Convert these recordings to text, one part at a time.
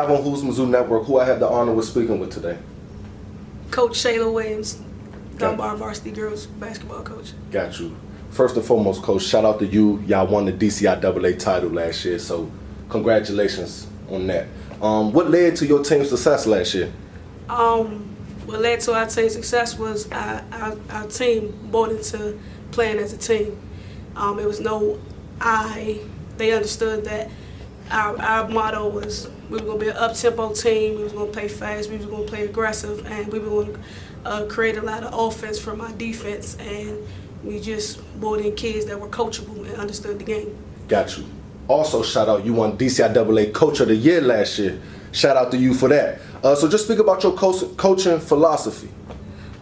live on Who's Mizzou Network. Who I have the honor with speaking with today? Coach Shayla Williams, Dunbar varsity girls basketball coach. Got you. First and foremost, Coach, shout out to you. Y'all won the DCIAA title last year, so congratulations on that. What led to your team's success last year? What led to our team's success was our team bought into playing as a team. It was no I. They understood that our motto was we were going to be an up-tempo team, we was going to play fast, we was going to play aggressive, and we were going to create a lot of offense from our defense, and we just brought in kids that were coachable and understood the game. Got you. Also, shout out, you won DCIAA Coach of the Year last year. Shout out to you for that. So just speak about your coaching philosophy.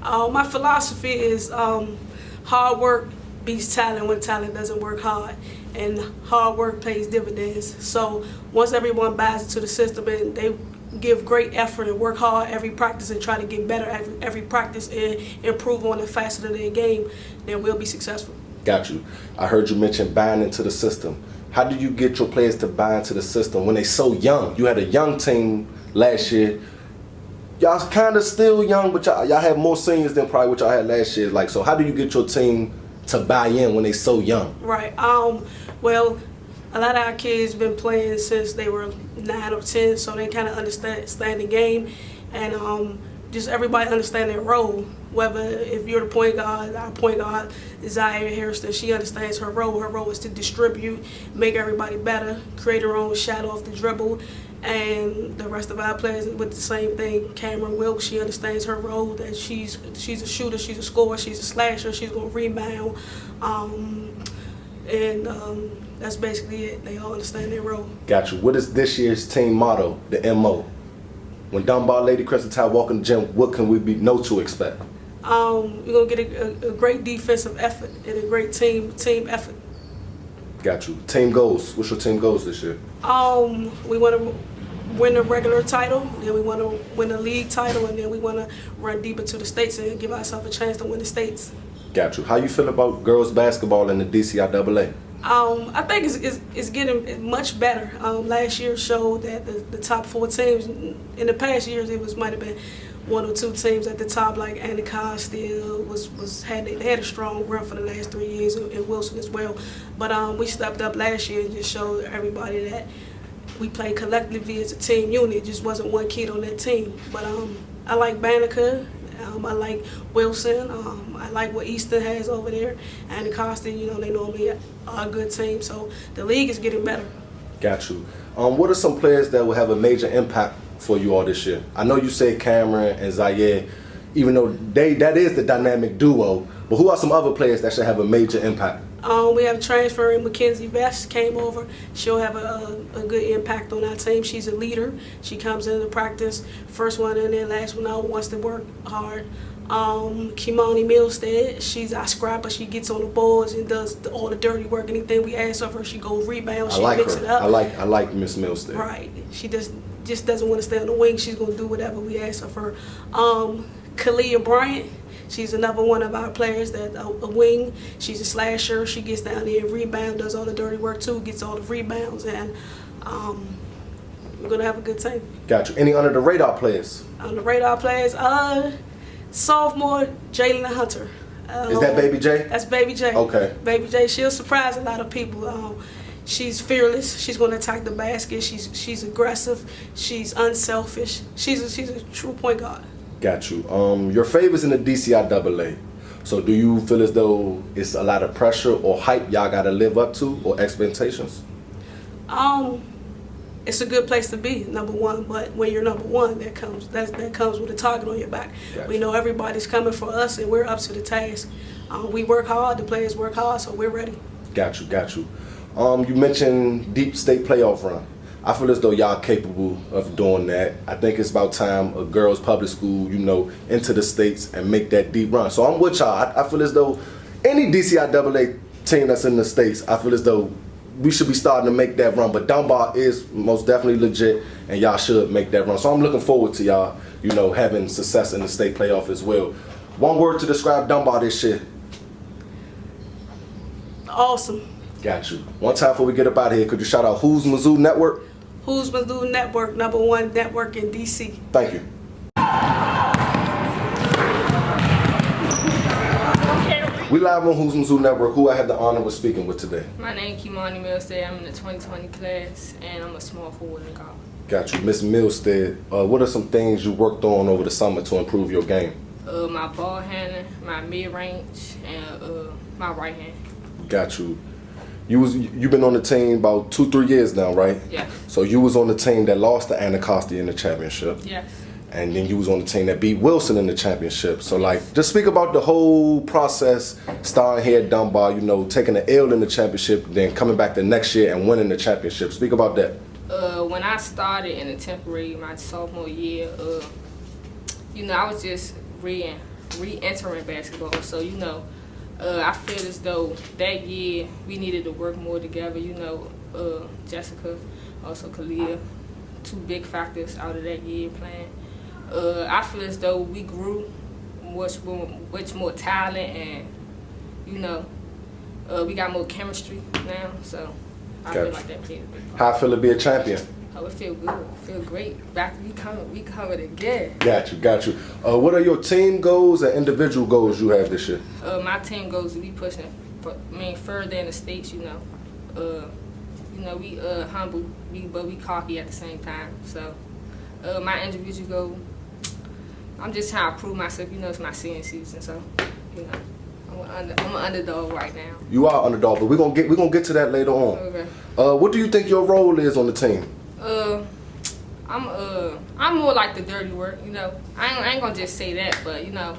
My philosophy is hard work beats talent when talent doesn't work hard, and hard work pays dividends. So once everyone buys into the system and they give great effort and work hard every practice and try to get better every practice and improve on the facet of their game, then we'll be successful. Got you. I heard you mention buying into the system. How do you get your players to buy into the system when they're so young? You had a young team last year. Y'all kind of still young, but y'all have more seniors than probably what y'all had last year. Like, so how do you get your team to buy in when they're so young? Right. Well, a lot of our kids been playing since they were 9 or 10, so they kind of understand the game, and just everybody understand their role. Whether if you're the point guard, our point guard is Zaire Harrison, she understands her role. Her role is to distribute, make everybody better, create her own shot off the dribble, and the rest of our players with the same thing. Cameron Wilkes, she understands her role, that she's a shooter, she's a scorer, she's a slasher, she's going to rebound, that's basically it. They all understand their role. Got you. What is this year's team motto, the MO? When Dunbar Lady Crescentine walk in the gym, what can we know to expect? We're going to get a great defensive effort and a great team effort. Got you. Team goals. What's your team goals this year? We want to win a regular title, then we want to win a league title, and then we want to run deep into the states and give ourselves a chance to win the states. Got you. How you feel about girls basketball in the DCIAA? I think it's getting much better. Last year showed that the top 4 teams, in the past years it might have been 1 or 2 teams at the top, like Anacott still they had a strong run for the last 3 years, and Wilson as well. But we stepped up last year and just showed everybody that we played collectively as a team unit. It just wasn't one kid on that team. But I like Banneker. I like Wilson. I like what Easton has over there. And the Constant, they normally are a good team. So the league is getting better. Got you. What are some players that will have a major impact for you all this year? I know you said Cameron and Zaire, even though that is the dynamic duo, but who are some other players that should have a major impact? We have transferring McKenzie Bass came over. She'll have a good impact on our team. She's a leader. She comes into practice, first one in there, last one out, wants to work hard. Kimani Milstead, she's our scrapper. She gets on the boards and does all the dirty work. Anything we ask of her, she goes rebound. She mix it up. I like Miss Milstead. Right. She just doesn't want to stay on the wing. She's going to do whatever we ask of her. Kalia Bryant. She's another one of our players that a wing. She's a slasher. She gets down there and rebound, does all the dirty work too, gets all the rebounds, and we're gonna have a good team. Got you. Any under the radar players? On the radar players, sophomore Jalen Hunter. Is that Baby J? That's Baby J. Okay. Baby J. She'll surprise a lot of people. She's fearless. She's going to attack the basket. She's aggressive. She's unselfish. She's a true point guard. Got you. Your favorites in the DCIAA. So do you feel as though it's a lot of pressure or hype y'all got to live up to, or expectations? It's a good place to be, number one. But when you're number one, that comes with a target on your back. Gotcha. We know everybody's coming for us, and we're up to the task. We work hard. The players work hard, so we're ready. Got you. You mentioned deep state playoff run. I feel as though y'all capable of doing that. I think it's about time a girls' public school, into the states and make that deep run. So I'm with y'all. I feel as though any DCIAA team that's in the states, I feel as though we should be starting to make that run. But Dunbar is most definitely legit, and y'all should make that run. So I'm looking forward to y'all, having success in the state playoff as well. One word to describe Dunbar this year. Awesome. Got you. One time before we get up out of here, could you shout out Who's Mizzou Network? Who's Mizzou Network, #1 network in DC. Thank you. We live on Who's Mizzou Network. Who I have the honor of speaking with today? My name is Kimani Milstead. I'm in the 2020 class, and I'm a small forward in golf. Got you. Miss Milstead, what are some things you worked on over the summer to improve your game? My ball handling, my mid-range, and my right hand. Got you. You've been on the team about 2-3 years now, right? Yes. So you was on the team that lost to Anacostia in the championship. Yes. And then you was on the team that beat Wilson in the championship. So like, just speak about the whole process, starting here at Dunbar, you know, taking the L in the championship, then coming back the next year and winning the championship. Speak about that. When I started in the 10th grade, my sophomore year, you know, I was just re-entering basketball. So, you know, I feel as though that year we needed to work more together. You know, Jessica, also Kalia, 2 big factors out of that year playing. I feel as though we grew much more talent, and you know, we got more chemistry now. So I feel like that played a big part. How I feel to be a champion? Oh, it feel good. It feel great. Back we covered again. Got you. What are your team goals and individual goals you have this year? My team goals to be pushing further in the states. You know, we humble, but we cocky at the same time. So my individual goal, I'm just trying to prove myself. You know, it's my senior season, so you know, I'm an underdog right now. You are underdog, but we're gonna get to that later on. Okay. What do you think your role is on the team? I'm more like the dirty work. You know, I ain't gonna just say that, but you know,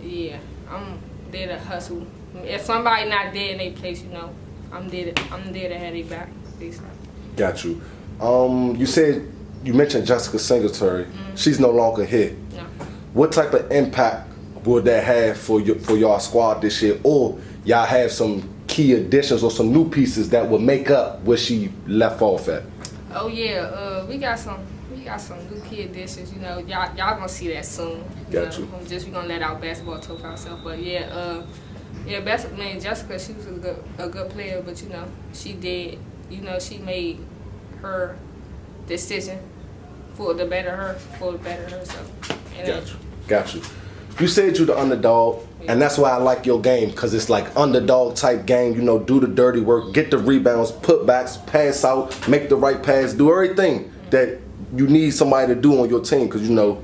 yeah, I'm there to hustle. If somebody not there in their place, you know, I'm there to have their back. Basically. Got you. You mentioned Jessica Singletary. Mm-hmm. She's no longer here. No. What type of impact would that have for y'all squad this year, or y'all have some key additions or some new pieces that will make up where she left off at? Oh yeah, we got some new key additions. You know, y'all gonna see that soon. Got you. We gonna let our basketball talk for ourselves. But yeah, Jessica, she was a good player, but you know, she did. You know, she made her decision to better her. So. Got you. You said you're the underdog, and that's why I like your game, because it's like underdog type game. You know, do the dirty work, get the rebounds, put backs, pass out, make the right pass, do everything that you need somebody to do on your team. Because you know,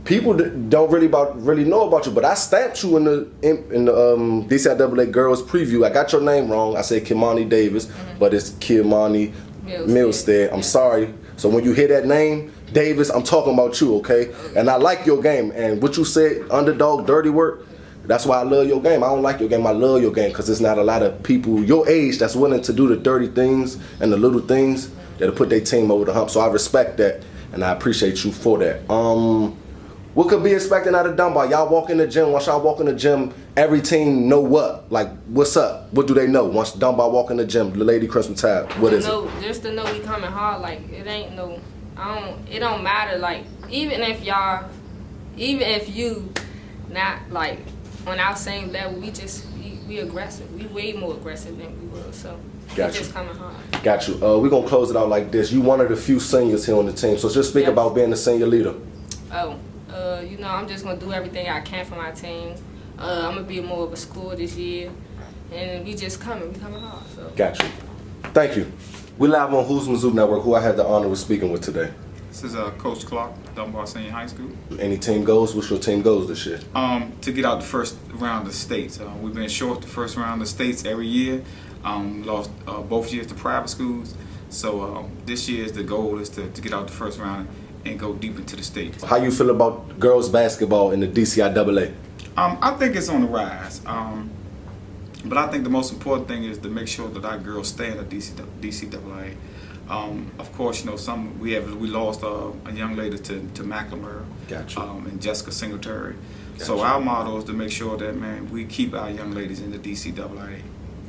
people don't really know about you. But I stamped you in the DCIAA girls preview. I got your name wrong. I said Kimani Davis, but it's Kimani Milstead. I'm sorry. So when you hear that name, Davis, I'm talking about you, okay? And I like your game. And what you said, underdog, dirty work, that's why I love your game. I don't like your game, I love your game, because there's not a lot of people your age that's willing to do the dirty things and the little things that'll put their team over the hump. So I respect that, and I appreciate you for that. What could be expected out of Dunbar? Y'all walk in the gym. Once y'all walk in the gym, every team know what? Like, what's up? What do they know? Once Dunbar walk in the gym, the Lady Crimson Tide, what is it? Just to know we coming hard. Like, it ain't no, it don't matter. Like, even if you not, like, on our same level, we aggressive. We way more aggressive than we were, so we just coming hard. Got you. We're going to close it out like this. You one of the few seniors here on the team, so just speak about being the senior leader. You know, I'm just going to do everything I can for my team. I'm going to be more of a scorer this year. And we coming hard. So. Got you. Thank you. We live on Who's Mizzou Network, who I have the honor of speaking with today. This is Coach Clark, Dunbar Senior High School. Any team goals? What's your team goals this year? To get out the first round of states. We've been short the first round of states every year. Lost both years to private schools. So this year the goal is to get out the first round and go deep into the states. How you feel about girls basketball in the DCIAA? I think it's on the rise. But I think the most important thing is to make sure that our girls stay in the DCIAA. Of course, you know, we lost a young lady to McLemore. Gotcha. And Jessica Singletary. Gotcha. So our motto is to make sure that, man, we keep our young ladies in the DCIAA.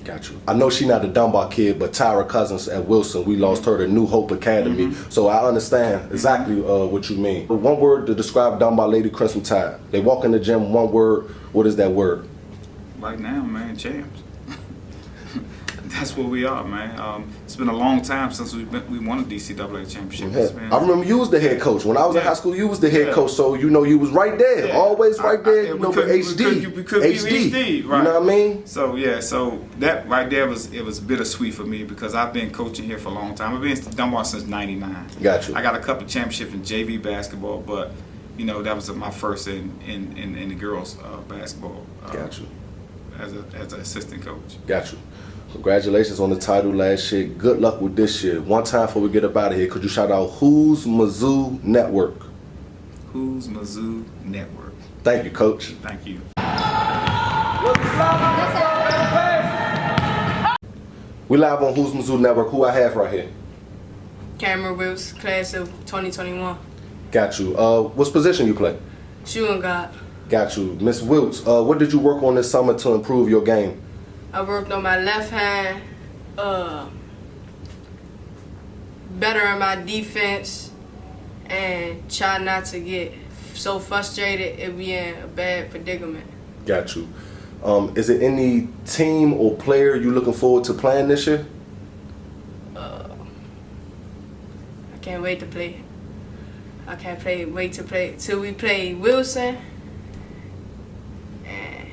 Got you. I know she's not a Dunbar kid, but Tyra Cousins at Wilson, we lost her to New Hope Academy. So I understand exactly what you mean. But one word to describe Dunbar Lady Crimson Tide. They walk in the gym, one word. What is that word? Right now, man, champs. that's where we are, man. It's been a long time since we won a DCIAA championship. Yeah. I remember you was the head coach. When I was in high school, you was the head coach, so you know you was right there, always right there. We could be HD, right? You know what I mean? So yeah, so that right there was bittersweet for me because I've been coaching here for a long time. I've been in Dunbar since '99. Got you. I got a couple of championships in JV basketball, but you know that was my first in the girls basketball. Got you. As an assistant coach. Got you. Congratulations on the title last year. Good luck with this year. One time before we get up out of here, could you shout out Who's Mizzou Network? Who's Mizzou Network. Thank you, Coach. Thank you. We live on Who's Mizzou Network. Who I have right here? Cameron Wills, class of 2021. Got you. What position you play? Shooting guard. Got you. Miss Wilkes, what did you work on this summer to improve your game? I worked on my left hand, better in my defense, and try not to get so frustrated and be in a bad predicament. Got you. Is it any team or player you looking forward to playing this year? I can't wait to play. I can't wait to play till we play Wilson and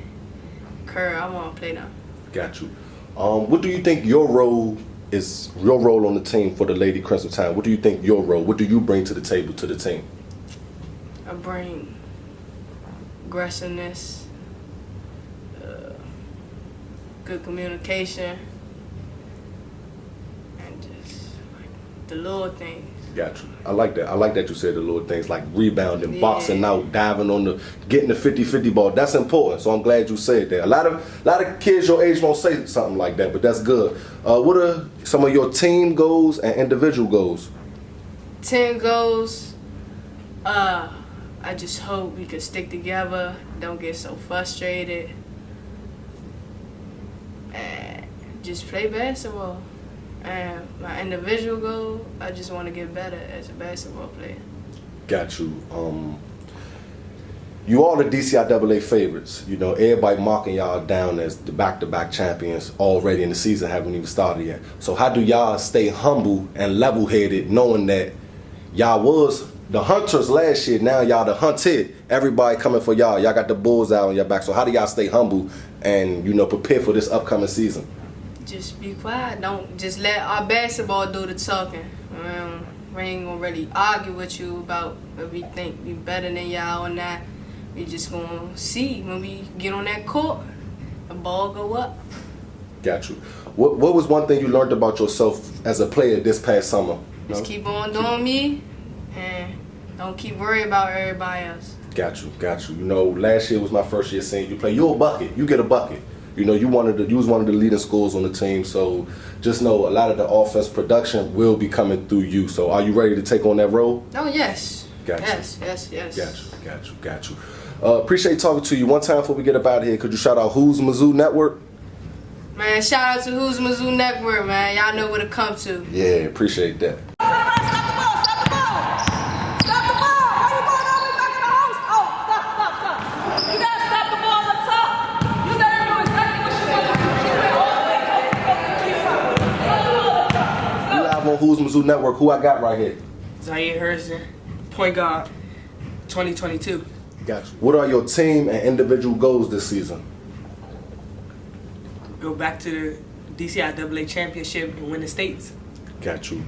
Kerr. I want to play now. Got you. What do you think your role on the team for the Lady Crimson Tide? What do you think your role? What do you bring to the table to the team? I bring aggressiveness, good communication, and just like the little things. Got you. I like that. I like that you said the little things like rebounding, boxing out, diving on getting the 50-50 ball. That's important. So I'm glad you said that. A lot of kids your age won't say something like that, but that's good. What are some of your team goals and individual goals? 10 goals. I just hope we could stick together, don't get so frustrated, and just play basketball. And my individual goal, I just want to get better as a basketball player. Got you. You all the DCIAA favorites. You know, everybody marking y'all down as the back-to-back champions already, and the season haven't even started yet. So how do y'all stay humble and level-headed knowing that y'all was the hunters last year, now y'all the hunted. Everybody coming for y'all. Y'all got the bulls out on your back. So how do y'all stay humble and, you know, prepare for this upcoming season? Just be quiet. Don't just let our basketball do the talking. We ain't gonna really argue with you about if we think we better than y'all or not. We just gonna see when we get on that court, the ball go up. Got you. What was one thing you learned about yourself as a player this past summer? Just keep on doing me and don't keep worrying about everybody else. Got you, got you. You know, last year was my first year seeing you play. You're a bucket. You get a bucket. You know, you was one of the leading scorers on the team. So just know a lot of the offense production will be coming through you. So are you ready to take on that role? Oh, yes. Got you. Yes. Got you. Appreciate talking to you. One time before we get up out of here, could you shout out Who's Mizzou Network? Man, shout out to Who's Mizzou Network, man. Y'all know where to come to. Yeah, appreciate that. On Who's Mizzou Network, who I got right here? Zaire Harrison, point guard, 2022. Got you. What are your team and individual goals this season? Go back to the DCIAA championship and win the states. Got you.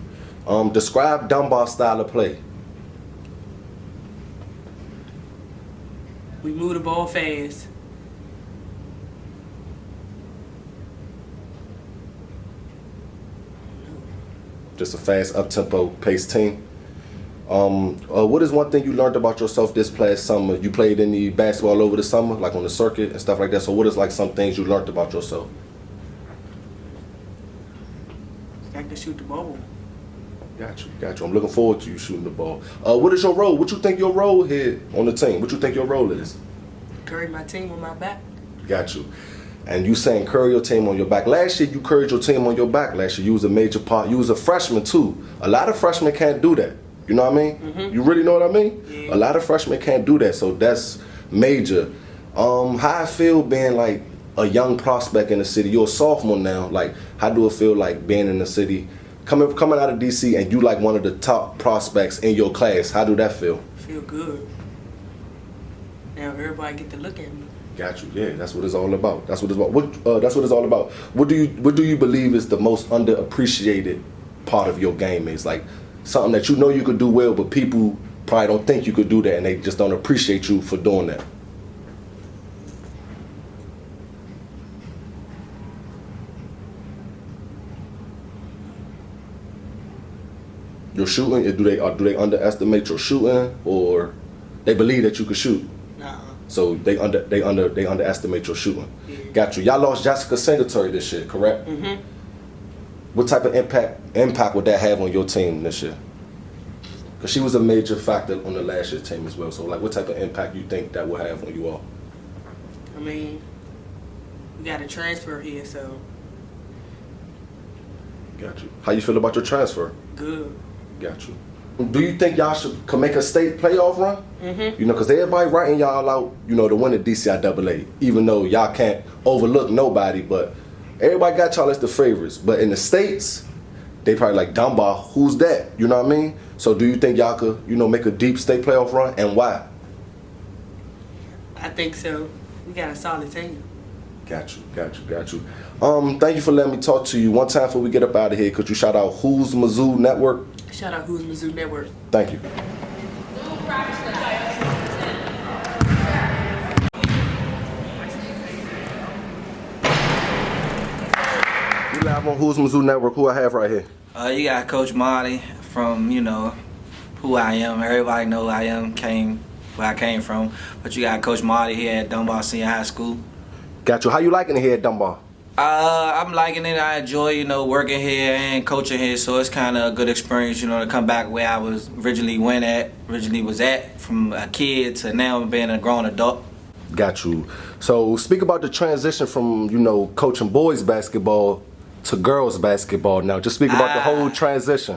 Describe Dunbar style of play. We move the ball fast. Just a fast, up-tempo pace team. What is one thing you learned about yourself this past summer? You played any basketball over the summer, like on the circuit and stuff like that. So what is like some things you learned about yourself? I can shoot the ball. Got you. I'm looking forward to you shooting the ball. What is your role? What you think your role here on the team? What you think your role is? Carry my team on my back. Got you. And you saying carry your team on your back. Last year you carried your team on your back. Last year you was a major part. You was a freshman too. A lot of freshmen can't do that. You know what I mean? Mm-hmm. You really know what I mean? Yeah. A lot of freshmen can't do that. So that's major. How I feel being like a young prospect in the city? You're a sophomore now. Like, how do it feel like being in the city, coming out of DC, and you like one of the top prospects in your class? How do that feel? Feel good. Now everybody get to look at me. Got you. Yeah, that's what it's all about. That's what it's about. That's what it's all about. What do you believe is the most underappreciated part of your game? Is like something that you know you could do well, but people probably don't think you could do that, and they just don't appreciate you for doing that. Your shooting? Do they underestimate your shooting, or they believe that you could shoot? Nah. So they underestimate your shooting. Yeah. Got you. Y'all lost Jessica Singletary this year, correct? Mm-hmm. What type of impact would that have on your team this year? Because she was a major factor on the last year's team as well. So like, what type of impact you think that will have on you all? I mean, we got a transfer here, so Got you. How you feel about your transfer? good. Got you. Do you think y'all could make a state playoff run? Mm-hmm. You know, because everybody writing y'all out, you know, to win the DCIAA, even though y'all can't overlook nobody, but everybody got y'all as the favorites. But in the States, they probably like, Dunbar, who's that? You know what I mean? So do you think y'all could, you know, make a deep state playoff run, and why? I think so. We got a solid team. Got you. Thank you for letting me talk to you. One time before we get up out of here, could you shout out Who's Mizzou Network? Shout out Who's Mizzou Network. Thank you. We live on Who's Mizzou Network. Who I have right here? You got Coach Marty from, you know, who I am. Everybody know who I am, where I came from. But you got Coach Marty here at Dunbar Senior High School. Got you. How you liking it here at Dunbar? I'm liking it. I enjoy, you know, working here and coaching here. So it's kind of a good experience, you know, to come back where I was originally was at from a kid to now being a grown adult. Got you. So speak about the transition from, you know, coaching boys basketball to girls basketball now. Just speak about the whole transition.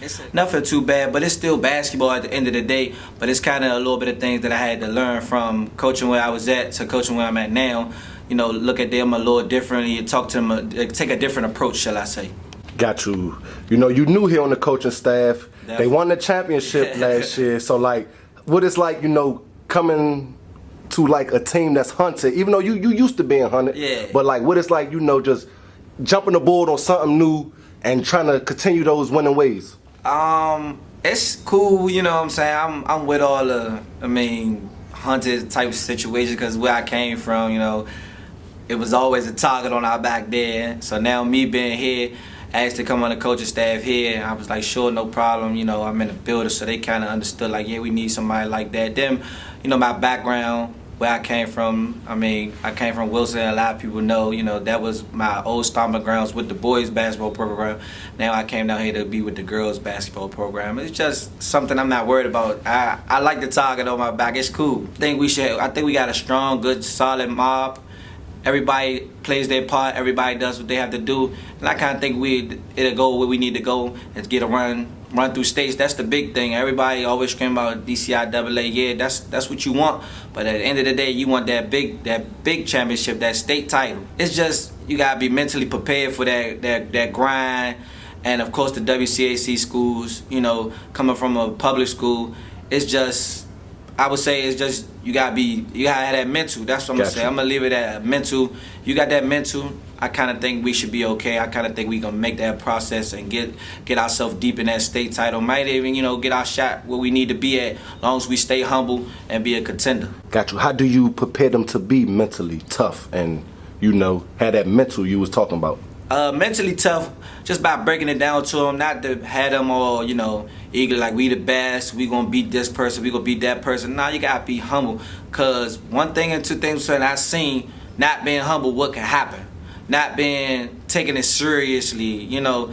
It's nothing too bad, but it's still basketball at the end of the day. But it's kind of a little bit of things that I had to learn from coaching where I was at to coaching where I'm at now. You know, look at them a little differently, talk to them, take a different approach, shall I say. Got you. You know, you new here on the coaching staff. Definitely. They won the championship last year. So, like, what it's like, you know, coming to, like, a team that's hunted, even though you used to being hunted. Yeah. But, like, what it's like, you know, just jumping aboard on something new and trying to continue those winning ways. It's cool, you know what I'm saying? I'm with all the, hunted type of situations because where I came from, you know, it was always a target on our back there. So now me being here, asked to come on the coaching staff here, I was like, sure, no problem. You know, I'm in the building, so they kind of understood, like, yeah, we need somebody like that. Then, you know, my background, where I came from, I came from Wilson. A lot of people know, you know, that was my old stomping grounds with the boys basketball program. Now I came down here to be with the girls basketball program. It's just something I'm not worried about. I like the target on my back. It's cool. I think we got a strong, good, solid mob. Everybody plays their part. Everybody does what they have to do. And I kind of think it'll go where we need to go and get a run through states. That's the big thing. Everybody always scream about DCIAA. Yeah, that's what you want. But at the end of the day, you want that big championship, that state title. It's just you gotta be mentally prepared for that grind. And of course, the WCAC schools. You know, coming from a public school, it's just. I would say it's just you gotta have that mental. That's what I'm gonna say. I'm gonna leave it at mental. You got that mental. I kind of think we should be okay. I kind of think we gonna make that process and get ourselves deep in that state title. Might even, you know, get our shot where we need to be at, as long as we stay humble and be a contender. Got you. How do you prepare them to be mentally tough and, you know, have that mental you was talking about? Mentally tough, just by breaking it down to them, not to have them all, you know, eager like we the best, we gonna beat this person, we gonna beat that person. Nah, you gotta be humble, cause one thing and two things that I seen, not being humble, what can happen, not being taking it seriously, you know,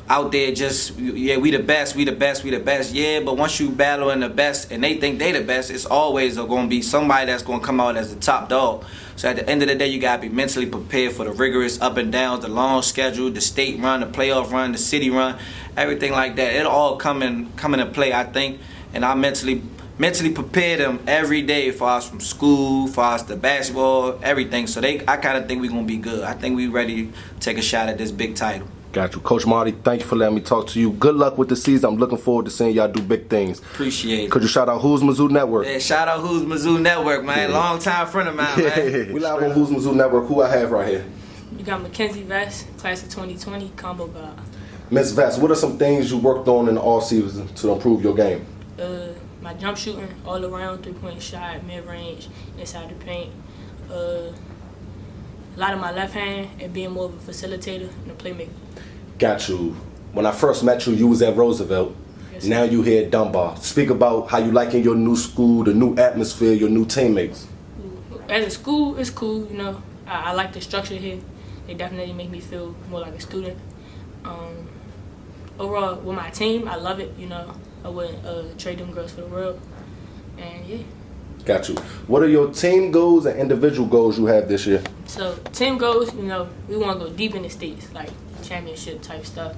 out there just, yeah, we the best, yeah, but once you battling the best and they think they the best, it's always gonna be somebody that's gonna come out as the top dog. So at the end of the day, you gotta be mentally prepared for the rigorous up and downs, the long schedule, the state run, the playoff run, the city run, everything like that. It'll all come into play, I think, and I mentally mentally prepare them every day for us from school, for us to basketball, everything. So I kind of think we're going to be good. I think we're ready to take a shot at this big title. Got you. Coach Marty, thank you for letting me talk to you. Good luck with the season. I'm looking forward to seeing y'all do big things. Appreciate it. Could you shout out Who's Mizzou Network? Yeah, shout out Who's Mizzou Network, man. Long time friend of mine, man. We live on Who's Mizzou Network. Who I have right here? You got McKenzie Bass, class of 2020, combo guard. Ms. Vest, what are some things you worked on in the off season to improve your game? My jump shooting, all around, 3-point shot, mid-range, inside the paint. A lot of my left hand and being more of a facilitator and a playmaker. Got you. When I first met you, you was at Roosevelt. Yes, now you here at Dunbar. Speak about how you liking your new school, the new atmosphere, your new teammates. As a school, it's cool, you know. I like the structure here. They definitely make me feel more like a student. Overall, with my team, I love it, you know. I wouldn't trade them girls for the world. And yeah. Got you. What are your team goals and individual goals you have this year? So team goals, you know, we want to go deep in the states, like championship type stuff.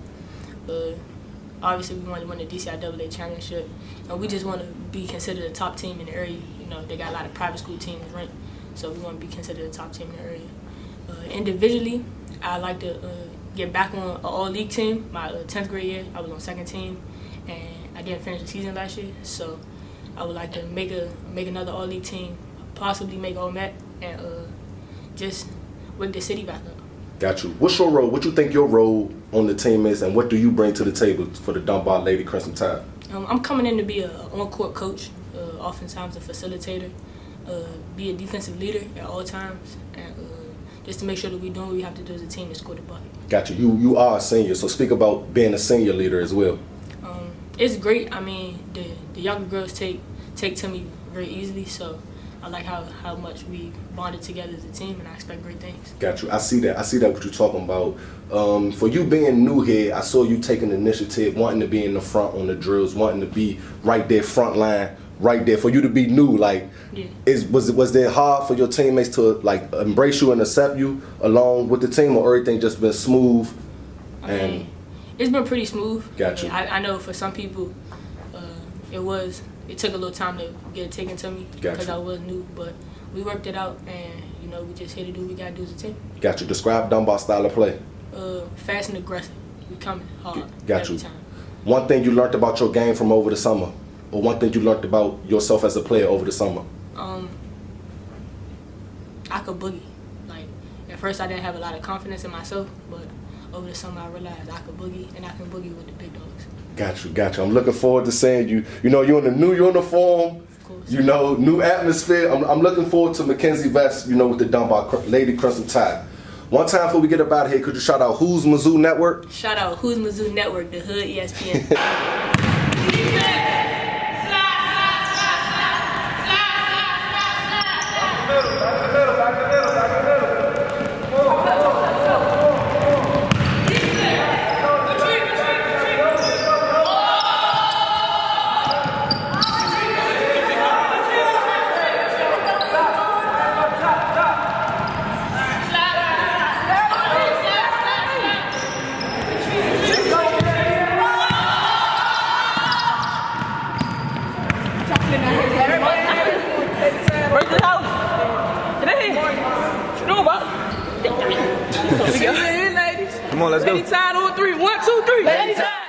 Obviously, we want to win the DCIAA championship, and we just want to be considered a top team in the area. You know, they got a lot of private school teams ranked, so we want to be considered a top team in the area. Individually, I like to get back on an all-league team. My 10th grade year, I was on second team, and I didn't finish the season last year, so I would like to make another all-league team, possibly make all-Met, and just wake the city back up. Got you. What's your role? What you think your role on the team is, and what do you bring to the table for the Dunbar Lady Crimson Tide? I'm coming in to be an on-court coach, oftentimes a facilitator, be a defensive leader at all times, and just to make sure that we're doing what we have to do as a team to score the bucket. Got you. You are a senior, so speak about being a senior leader as well. It's great. I mean, the younger girls take to me very easily, so I like how much we bonded together as a team, and I expect great things. Got you. I see that what you're talking about. For you being new here, I saw you taking initiative, wanting to be in the front on the drills, wanting to be right there, front line, right there. For you to be new, like, yeah. Was it hard for your teammates to like embrace you and accept you along with the team, or everything just been smooth? I mean, it's been pretty smooth. Got you. I know for some people, it took a little time to get it taken to me because I was new, but we worked it out, and you know, we just here to do what we gotta do as a team. Got you. Describe Dunbar style of play. Fast and aggressive. We coming hard. Got every you. time. One thing you learned about your game from over the summer, or one thing you learned about yourself as a player over the summer? I could boogie. Like, at first I didn't have a lot of confidence in myself, but over the summer I realized I could boogie, and I can boogie with the big dogs. Got you. I'm looking forward to seeing you. You know, you're in the new uniform. Of course. You know, new atmosphere. I'm looking forward to McKenzie Bass, you know, with the Dunbar Lady Crimson Tide. One time before we get up out of here, could you shout out Who's Mizzou Network? Shout out Who's Mizzou Network, the Hood ESPN. Ladies. Come on, let's go. Anytime on 3. 1, 2, 3. Anytime.